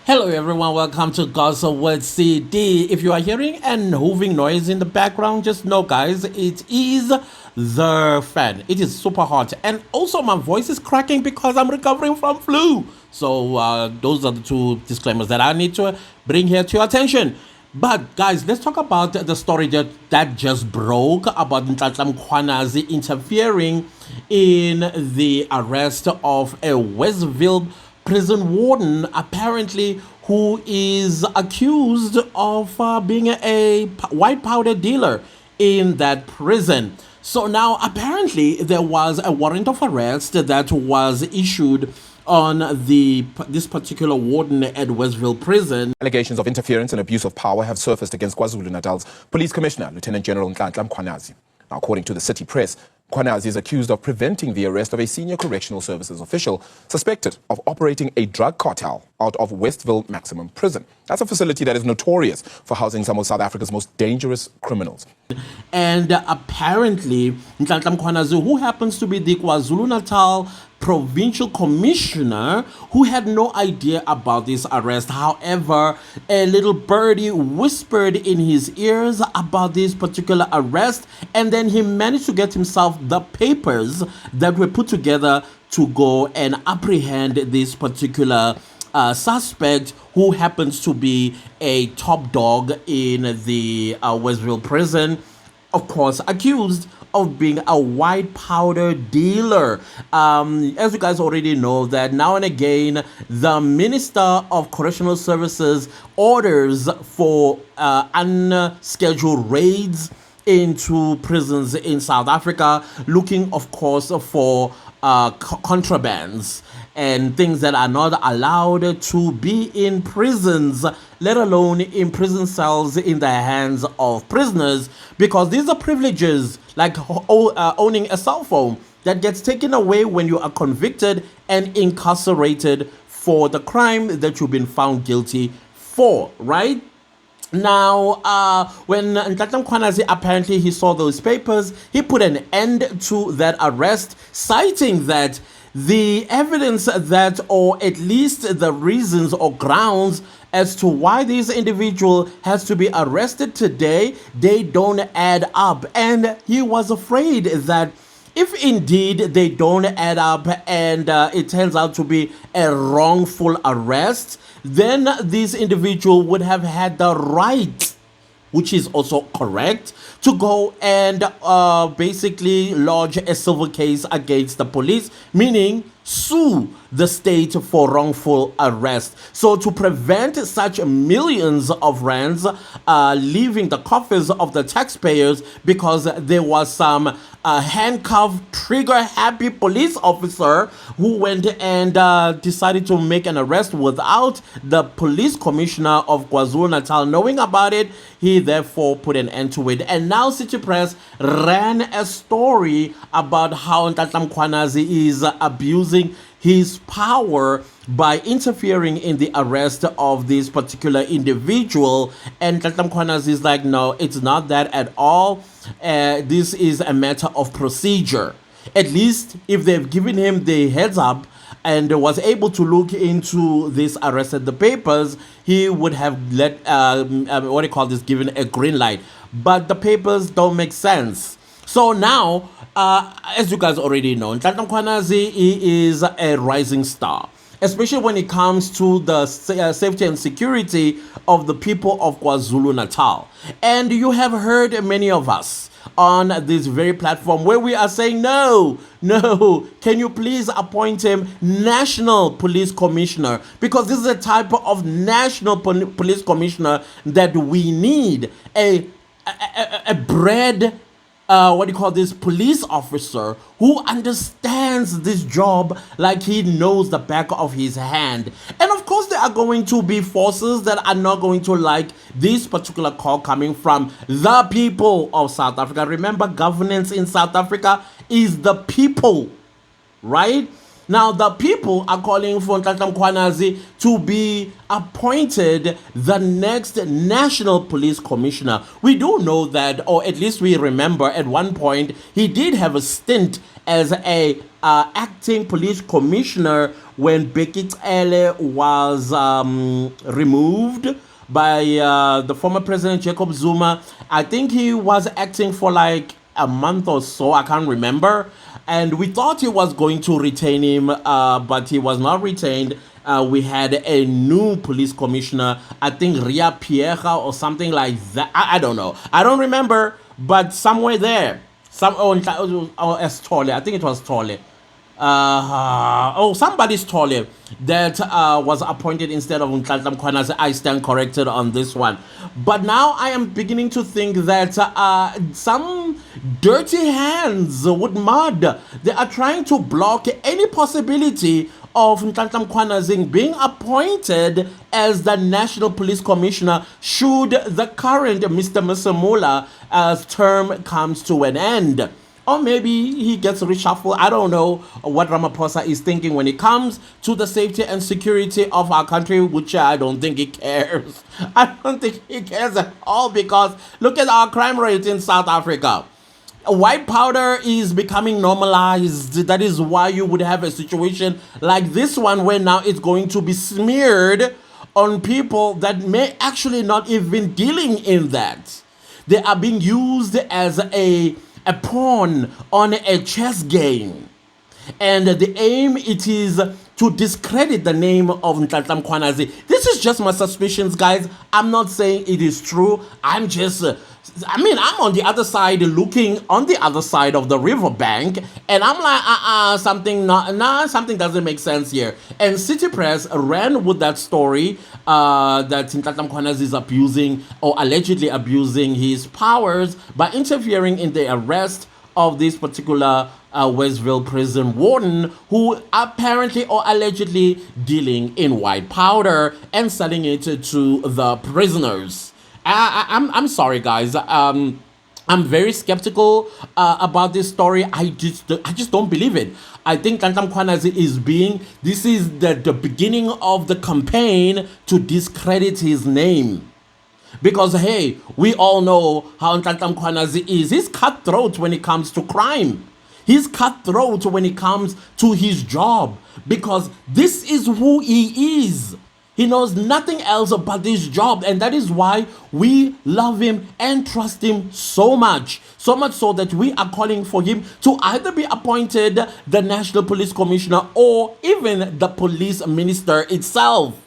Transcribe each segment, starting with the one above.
Hello everyone, welcome to Gaza Word CD. If you are hearing an hooving noise in the background, just know guys, it is the fan. It is super hot, and also my voice is cracking because I'm recovering from flu. So those are the two disclaimers that I need to bring here to your attention. But guys, let's talk about the story that just broke about Mkhwanazi interfering in the arrest of a Westville prison warden, apparently, who is accused of being a white powder dealer in that prison. So now, apparently, there was a warrant of arrest that was issued on this particular warden at Westville Prison. Allegations of interference and abuse of power have surfaced against KwaZulu-Natal's Police Commissioner, Lieutenant General Nhlanhla Mkhwanazi. Now, according to the City Press, Mkhwanazi is accused of preventing the arrest of a senior correctional services official suspected of operating a drug cartel out of Westville Maximum Prison. That's a facility that is notorious for housing some of South Africa's most dangerous criminals. And apparently, Nhlanhla Mkhwanazi, who happens to be the KwaZulu-Natal provincial commissioner, who had no idea about this arrest. However, a little birdie whispered in his ears about this particular arrest, and then he managed to get himself the papers that were put together to go and apprehend this particular suspect, who happens to be a top dog in the Westville prison, of course accused of being a white powder dealer. As you guys already know, that now and again, the Minister of Correctional Services orders for unscheduled raids into prisons in South Africa, looking, of course, for contrabands and things that are not allowed to be in prisons, let alone in prison cells in the hands of prisoners, because these are privileges like owning a cell phone that gets taken away when you are convicted and incarcerated for the crime that you've been found guilty for, right? Now, when Nhlanhla Mkhwanazi apparently he saw those papers, he put an end to that arrest, citing that the evidence that, or at least the reasons or grounds as to why this individual has to be arrested today, they don't add up. And he was afraid that if indeed they don't add up and it turns out to be a wrongful arrest, then this individual would have had the right, which is also correct, to go and basically lodge a civil case against the police, meaning sue the state for wrongful arrest. So to prevent such millions of rands leaving the coffers of the taxpayers because there was some handcuffed, trigger-happy police officer who went and decided to make an arrest without the police commissioner of KwaZulu-Natal knowing about it, he therefore put an end to it. And now City Press ran a story about how Nhlanhla Mkhwanazi is abusing his power by interfering in the arrest of this particular individual. And Nhlanhla Mkhwanazi is like, no, it's not that at all. This is a matter of procedure. At least if they've given him the heads up and was able to look into this arrest at the papers, he would have let given a green light. But the papers don't make sense. So now, as you guys already know, Nhlanhla Mkhwanazi is a rising star, especially when it comes to the safety and security of the people of KwaZulu-Natal. And you have heard many of us on this very platform where we are saying, no, can you please appoint him national police commissioner, because this is a type of national police commissioner that we need, a bred police officer who understands this job like he knows the back of his hand. And of course, there are going to be forces that are not going to like this particular call coming from the people of South Africa. Remember, governance in South Africa is the people, right? Now, the people are calling for Nhlanhla Mkhwanazi to be appointed the next National Police Commissioner. We do know that, or at least we remember at one point, he did have a stint as a acting police commissioner when Bheki Cele was removed by the former president Jacob Zuma. I think he was acting for like a month or so, I can't remember. And we thought he was going to retain him, but he was not retained. We had a new police commissioner, I think Ria Pierre or something like that. I don't know. I don't remember, but somewhere there. Tole. I think it was Tole. Somebody's Tole that was appointed instead of Nhlanhla Mkhwanazi. I stand corrected on this one. But now I am beginning to think that some dirty hands with mud, they are trying to block any possibility of Nhlanhla Mkhwanazi being appointed as the National Police Commissioner should the current Mr. Masemola term comes to an end. Or maybe he gets reshuffled. I don't know what Ramaphosa is thinking when it comes to the safety and security of our country, which I don't think he cares. I don't think he cares at all, because look at our crime rate in South Africa. White powder is becoming normalized. That is why you would have a situation like this one, where now it's going to be smeared on people that may actually not even dealing in that. They are being used as a pawn on a chess game. And the aim, it is to discredit the name of Nhlanhla Mkhwanazi. This is just my suspicions, guys. I'm not saying it is true. I'm on the other side, looking on the other side of the riverbank, and I'm like, something doesn't make sense here. And City Press ran with that story that Nhlanhla Mkhwanazi is abusing, or allegedly abusing, his powers by interfering in the arrest of this particular Westville prison warden, who apparently or allegedly dealing in white powder and selling it to the prisoners. I'm sorry, guys. I'm very skeptical about this story. I just don't believe it. I think Nhlanhla Mkhwanazi this is the beginning of the campaign to discredit his name. Because, hey, we all know how Nhlanhla Mkhwanazi is. He's cutthroat when it comes to crime. He's cutthroat when it comes to his job. Because this is who he is. He knows nothing else about this job, and that is why we love him and trust him so much. So much so that we are calling for him to either be appointed the National Police Commissioner or even the police minister itself.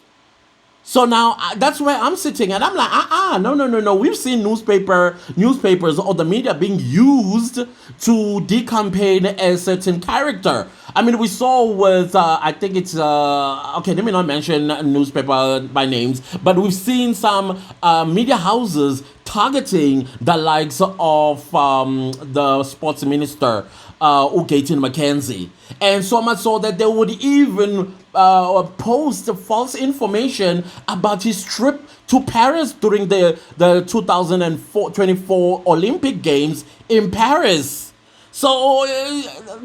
So now that's where I'm sitting, and I'm like, no. We've seen newspapers or the media being used to decampaign a certain character. I mean, we saw with, I think it's, okay, let me not mention newspaper by names, but we've seen some media houses targeting the likes of the sports minister, Ugaten McKenzie. And so much so that they would even post false information about his trip to Paris during the 2024 Olympic Games in Paris. So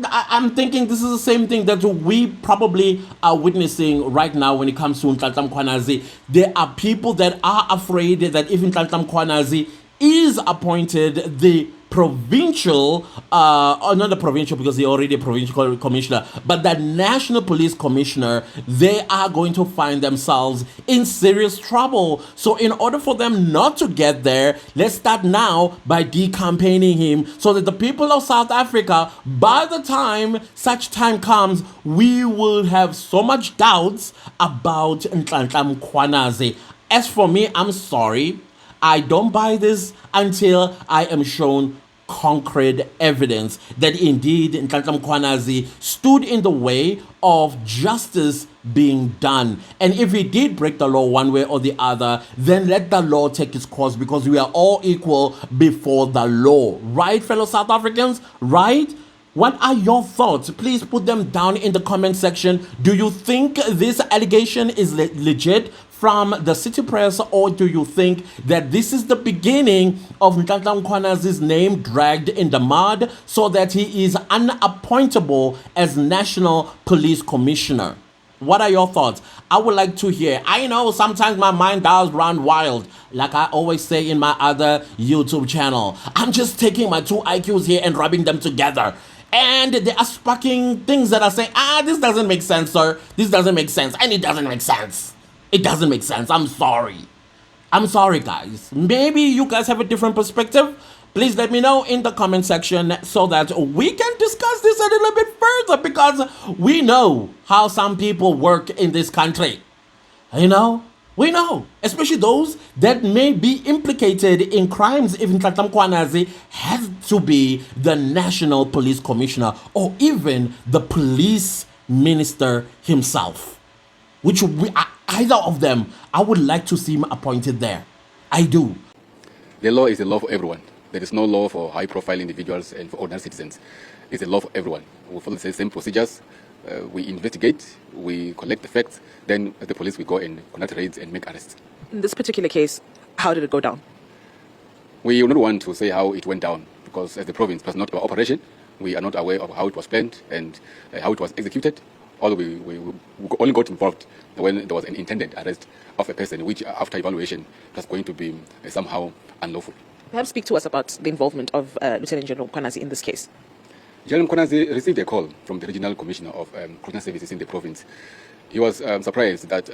I'm thinking this is the same thing that we probably are witnessing right now when it comes to Nhlanhla Mkhwanazi. There are people that are afraid that if Nhlanhla Mkhwanazi is appointed the provincial, or not the provincial because he already a provincial commissioner, but the National Police Commissioner, they are going to find themselves in serious trouble. So in order for them not to get there, let's start now by decampaigning him so that the people of South Africa, by the time such time comes, we will have so much doubts about Nhlanhla Mkhwanazi. As for me, I'm sorry. I don't buy this until I am shown concrete evidence that indeed Nhlanhla Mkhwanazi stood in the way of justice being done. And if he did break the law one way or the other, then let the law take its course, because we are all equal before the law. Right, fellow South Africans? Right? What are your thoughts? Please put them down in the comment section. Do you think this allegation is legit? from the city press, or do you think that this is the beginning of Nhlanhla Mkhwanazi's name dragged in the mud so that he is unappointable as National Police Commissioner? What are your thoughts? I would like to hear. I know sometimes my mind does run wild, like I always say in my other YouTube channel. I'm just taking my two IQs here and rubbing them together. And they are sparking things that are saying, this doesn't make sense, sir. This doesn't make sense. And it doesn't make sense. It doesn't make sense. I'm sorry. I'm sorry, guys. Maybe you guys have a different perspective. Please let me know in the comment section so that we can discuss this a little bit further, because we know how some people work in this country. You know, we know, especially those that may be implicated in crimes. If Nhlanhla Mkhwanazi has to be the National Police Commissioner or even the police minister himself, which either of them, I would like to see him appointed there. I do. The law is a law for everyone. There is no law for high-profile individuals and for ordinary citizens. It's a law for everyone. We follow the same procedures. We investigate, we collect the facts, then the police will go and conduct raids and make arrests. In this particular case, how did it go down? We do not want to say how it went down, because as the province was not our operation, we are not aware of how it was planned and how it was executed. Although we only got involved when there was an intended arrest of a person, which after evaluation was going to be somehow unlawful. Perhaps speak to us about the involvement of Lieutenant General Mkhwanazi in this case. General Mkhwanazi received a call from the Regional Commissioner of Correctional Services in the province. He was surprised that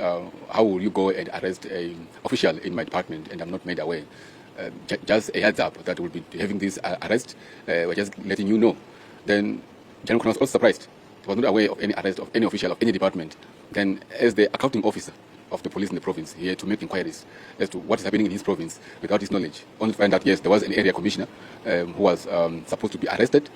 how will you go and arrest an official in my department and I'm not made aware. Just a heads up that we'll be having this arrest. We're just letting you know. Then General Mkhwanazi was also surprised. He was not aware of any arrest of any official of any department. Then as the accounting officer of the police in the province, he had to make inquiries as to what is happening in his province without his knowledge. Only to find out, yes, there was an area commissioner who was supposed to be arrested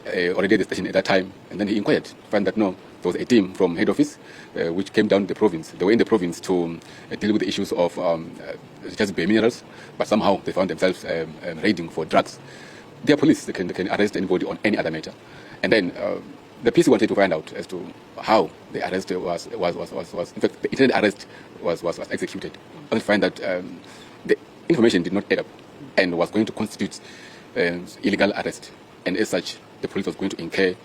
already at the station at that time. And then he inquired to find that no, there was a team from head office which came down to the province. They were in the province to deal with the issues of just bare minerals, but somehow they found themselves raiding for drugs. They are police, they can arrest anybody on any other matter. And then the PC wanted to find out as to how the arrest was in fact, the intended arrest was executed. Only to find that the information did not add up and was going to constitute illegal arrest. And as such, the police was going to incur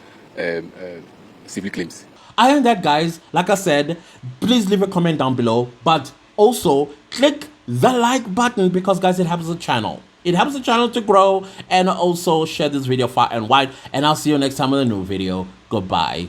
civil claims. I heard that, guys. Like I said, please leave a comment down below, but also click the like button, because, guys, it helps the channel. It helps the channel to grow, and also share this video far and wide. And I'll see you next time with a new video. Goodbye.